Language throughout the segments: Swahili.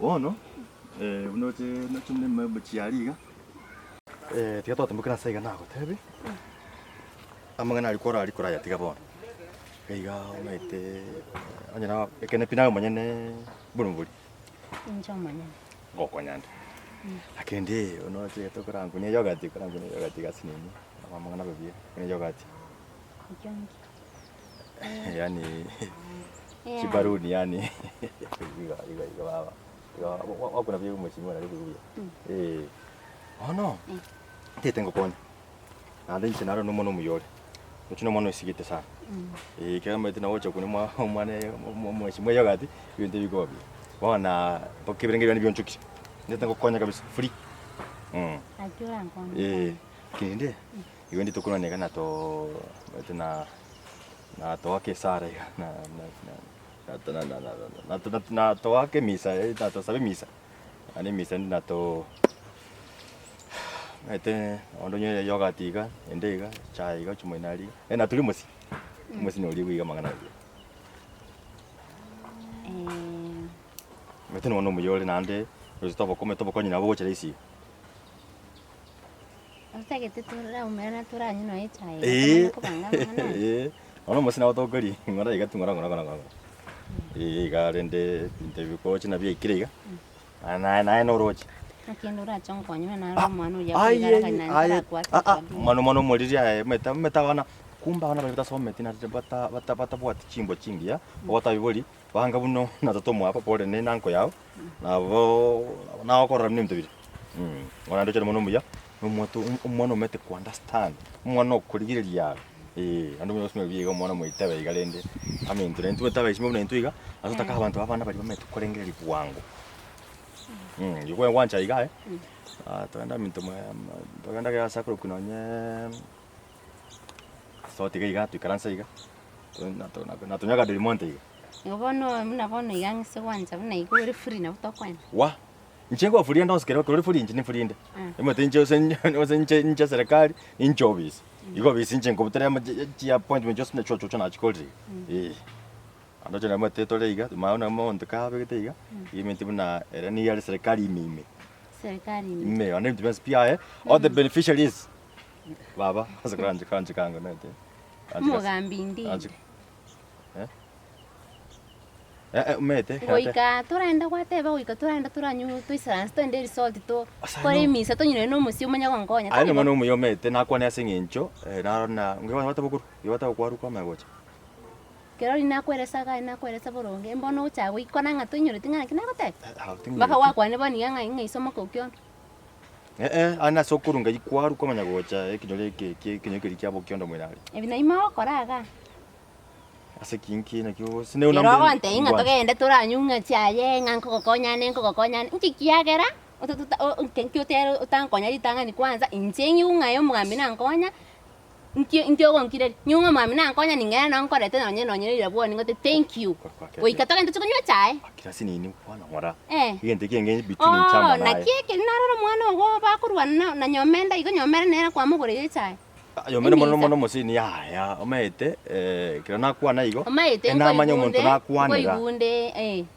Ono unote natumne mabuchialiga tiga twatambukira saiga nago tebi amangana alikora ya tiga bona kaiga omete anyana ekene pina manyene burumburi injo manyene gokonyanda akende unote tokora ngunya yogati kora ngunya yogati gasinini amangana babie ngunya yogati jongi yani kibaruni yani iga baba wakuna vile mheshimiwa nalikuja ono tete ngokoni ande nchenaro no mono muyore muchino mono isigite sana kama tena wocha kuni mwana mheshimiwa yogati ibintu bigobi bona bokibirenge byani byonchuki ndete ngokonya kabisa free ajura ngoni kinde iwendi tukunoneka nato tena na toake sara na toake misa na to sabe misa ani misa na to ete ondonye yogati ga endega chai ga chumoinali na tuli musi no liwi mangana mete no muyole nande uzitobo konyina bo chele isi Usake tutura umena turanyi no echai kubanga ono musina watogori ngora igatungora garende interview coach na bia ikiriga na no rochi akendo ra chonkonyo na mwana ya kugara kana kwa mano moliria meta wana kumba wana bita someti na bata bwati chimbo chingia bota biboli banga buno na totomo apa pole ne nanko yao na bo na okora ni mtebiri wana ndo chero muya umwana mete ku understand umwana okurigiria andu mwe osime biega umwana mwitabe igalende amintu rentu tabe ishimo nentu iga azotaka abantu abana bali bamete kurengera libuwango yuko wancha iga tuenda mintu mwe baganda ya sakro kunonye sote iga tuikaransa iga na tunyaga del monte iga ngobono muna igangise wancha muna igore free na butokwana wa nchengo free ndo skero ko free nchini free nde emete nche serikali inchobis iko bisi nchengo butere ya appointment just na chocho na chikolri ando jana mate toleiga maana monte ka begete iga imenti buna era ni ya serikali mime ime ane dipes pia all the beneficiaries baba asakranje kango nete mugambi ndi mete goika turenda gwateba goika turenda turanyu tuisana twende result to kore misa to nyine no musi umanya gongonya ayo mano muyo mete nakwane asingincho narona ngiwa wata bukuru yota kwaru kwa magocha kero inakweresa boronge mbono uchago ikona ngatu nyure tingana kinagote baka wakwane bani yanga ingaisoma kokyo ana sokurunga ikwaru kwa manyagocha ekinyole kinyekeri kyabo kyondo mwinali ebina ima okoraga ase kinki na kyo sine una mbe ronte inga togende turanyunga chaye nganko kokonya nkikiagera unkyo tero utankonya litanga ni kwanza inchengi ungayo mugambi nankonya nkyo gonkire nyunga mami nankonya ningena nankorete nonye irabwo ngote thank you oikatoka ndo chukunywa chaye kirasi nini kwana ngora igende kenge between chama na kieke naroro mwana ogo bakurwa na nyomenda igo nyomera nera kwa mugurire chaye yomera mono musini ya omete kira nakwana igo na manya umuntu nakwanira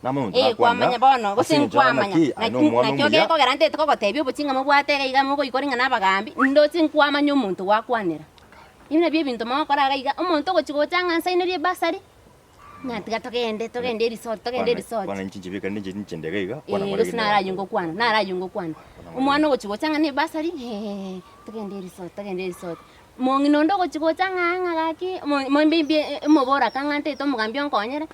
namuntu kwa manya bono gusin kwa manya na kyo geko garante to gotebyo buchinga mubwatega iga mugo ikoringa nabagambi ndo sin kwa manya umuntu wakwanira imna bye bintu makoraga iga umuntu gochigochanga nsainirie basari nyatiga togende resort kwana nchinjibika nchendega iga kwana mara narayungo kwana umwana gochigochanga ni basari togende resort mongino ndo gochigochanga ngagaki mombe mobora kangante to mugambi onkonyere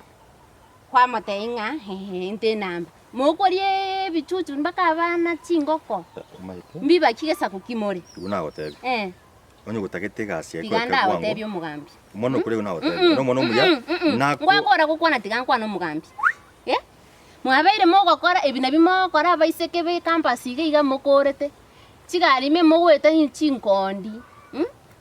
kwa mateinga inte namba mokorie bichuchu mbaka bana chingoko mbiba kigesa kukimore unagotebi onye gutagete gasi kwa tiganda otebyo mugambi mono kure unagotebi no mono muya nako ngwakora gukwana tigankwa no mugambi mwabeire mogokora ebina bimokora baiseke be campus iga mokorete chigarime mogweta chinkondi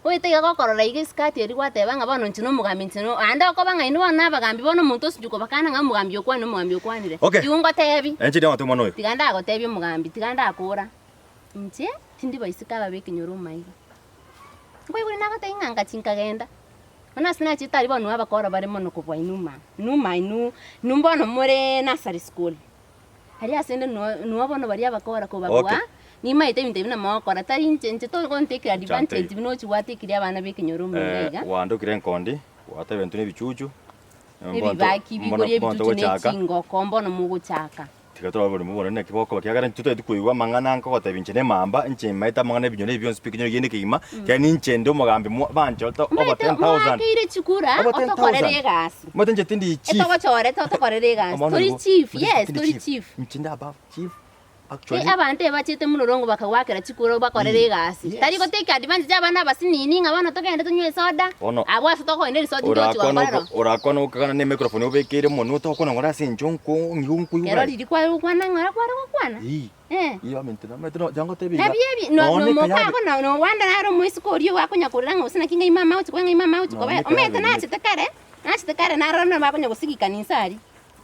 wete gakorora ige skati eri gwatebanga bono nchino mugambi nchino anda ko banga ino bana bagambi bono muntu osujuko bakana nga mugambi okwana mugambi okwanire yungo tebi enchide watu mono tiganda gotebi mugambi tiganda akura nche tindi baisika babeke nyoruma iga ngwe kuri nagata inganga chinkagenda Mana sina chita ribo nuwa bakora bare mono kubwa inuma. Numa inu numbono more nursery school. hari asende no bono bari abakora ko bagwa ni maite ibintu bina makora tari nche to go take advantage bino chiwatikire abana bekinyoro mwiga wandukire nkondi wata ibintu nebicucu ebibaki bigori ebicucu nechingo kombo no muguchaka tigatora buri mubona ne kiboko bakiagara ntuto edikuigwa mangana nko gota binche ne mamba nche maita mangana ebinyo ne byo speak nyo gende kigima kya ni nche ndo mugambi banje to over 10,000 ire chikura otokorere gasi mate nche tindi chief etogochore totokorere gasi tori chief yes tori chief mchinda above chief actually abante bachite munorongo bakawakira chikura bakorere gasi tari go take advantage abana basinini ngabana tokende tunywe soda abwase tokoende soda ndochi wakorero urakona ukagana ne microphone ubekire muno tokona ngora sinjonko ngiyunku yuba ero riri kwa kwana ngara kwana iyo mentena metno jango tebi ebi no mokako no wanda naro muisikorio wakonya kuranga usina kinga imama uti kwenga imama uti kobe omete nachitekare naro no bakonya kusigika ninsari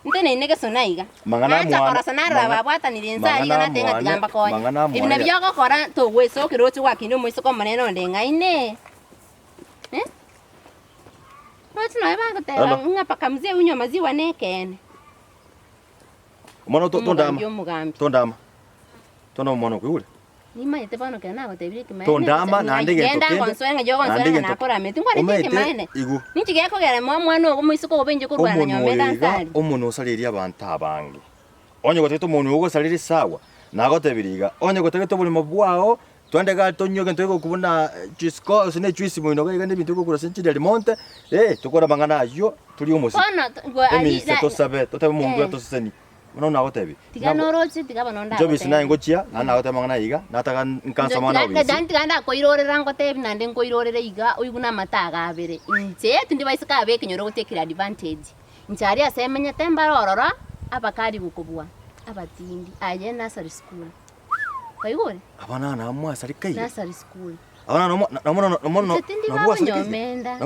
ntene inege sonaiga mangana mwana sonara babwata ni ninsari na tenga tigamba konya ibina byoko kora to weso kirochi wakinde muisiko maneno ndenga ine Watu na bango tera ngapa kamzie unyo maziwa nekene Mono tondama mono kule Nima yete bano kana gotebiri kimene tondama nande gento genda konswenga jogo konswenga nakora meti ngwa nitike maene niki geko gere mwana ogo muisiko obenje kurwana nyomenda nsari omuno osaliria abantu abange onye gotete omuntu ogo saliri sawa nagotebiriga onye gotete bulimo bwao twende ga tonyoge ntego kubona chisco sine juice mu inoga igande bintu gukura sinchi del monte tukora bangana yo turi umusi ali to sabe to te mungu to seni Mwana nagotebi. Tiga norochi tiga banonda. Jobi sina ngochia ana gote mangana iga nataka nkansa mwana obi. Dan tiga nda koirorera ngotebi nande koirorera iga uyuguna mataga abere. Inche tundi baisika abe kinyoro gutekira advantage. Nchari asemenya temba rorora abakari gukubwa. Abatindi aje nursery school. Kayigore? Abana na mwa sarika iga. Nursery school. Abana no.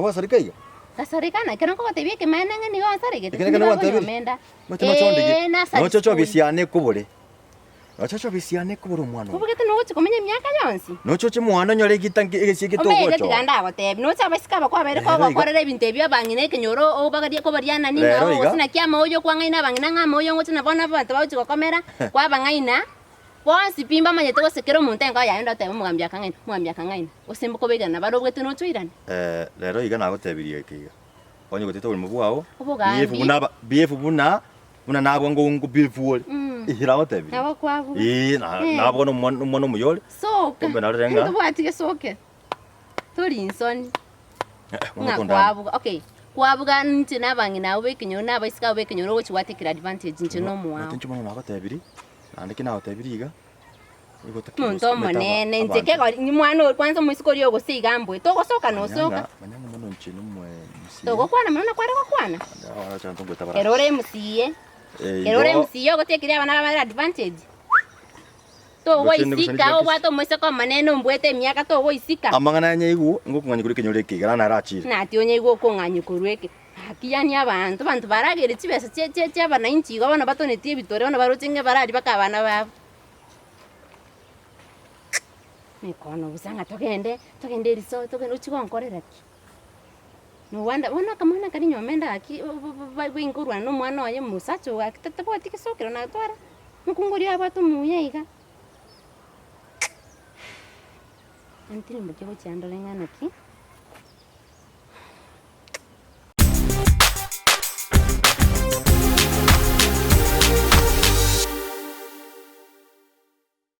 Na sarika iga. Kasarikana kero ko tebie ke mananga ni wa sarike tebie no menda no chocho bisiane kubure no chocho bisiane kubure mwana kubuke no uchi komenya myaka yonsi no chocho mwana nyore gitangi egisieke to gocho omega tiganda go tebi no chaba sikaba kwa bere ko bakorere bintu ebyo bangine kenyoro o bagadia ko bariana ni o sina kia moyo kwa ngaina bangina nga moyo ngochi na bona bantu bauchi ko komera kwa bangaina Ponsi pimba manye to sekero muntengo yaenda te mwambia kangaina osembuko begana baro bwetu no chuirana lero iga nago tebirie kiga onye gotete uri mubwao BF buna nabo ngo bifuol ihirago tebi nabo kwavu nabo no mwana muyole so kombe na renga ndo bwatike soke tori insoni kwavu okay kwavuga nti nabangina obekinyo nabaisika obekinyo ro chiwatikira advantage nti no muwa atinchi mwana nago tebiri Andike nawe tebiriga. Muntu monene ntike ni mwana kwanza muisiko ryo gusiga mbwe toko soka no soka. Manyanga muno nchino mwe. Toko kwana mwana kware ko kwana. Acha chanto ngota bara. Erore musiye. Erore musiye gotekiria bana ba advantage. To wo isika o bato muisiko maneno mbwete myaka to wo isika. Amangana nyigu ngokunganya kuri kenyore kigara na rachira. Na ti onye igu okunganya kurweke. Hakiyani abantu baragere chibese che abana inchi gabana batonetie bitore bana barucinge barari bakabana babo Mikono busanga togende riso togende uchikonkorera ki No wanda bona kamana kari nyomenda aki bingurwa no mwana waye musacho akitete bwati kisokero na twara mukunguri abatu muyeiga Antini mukiko chandolengana ki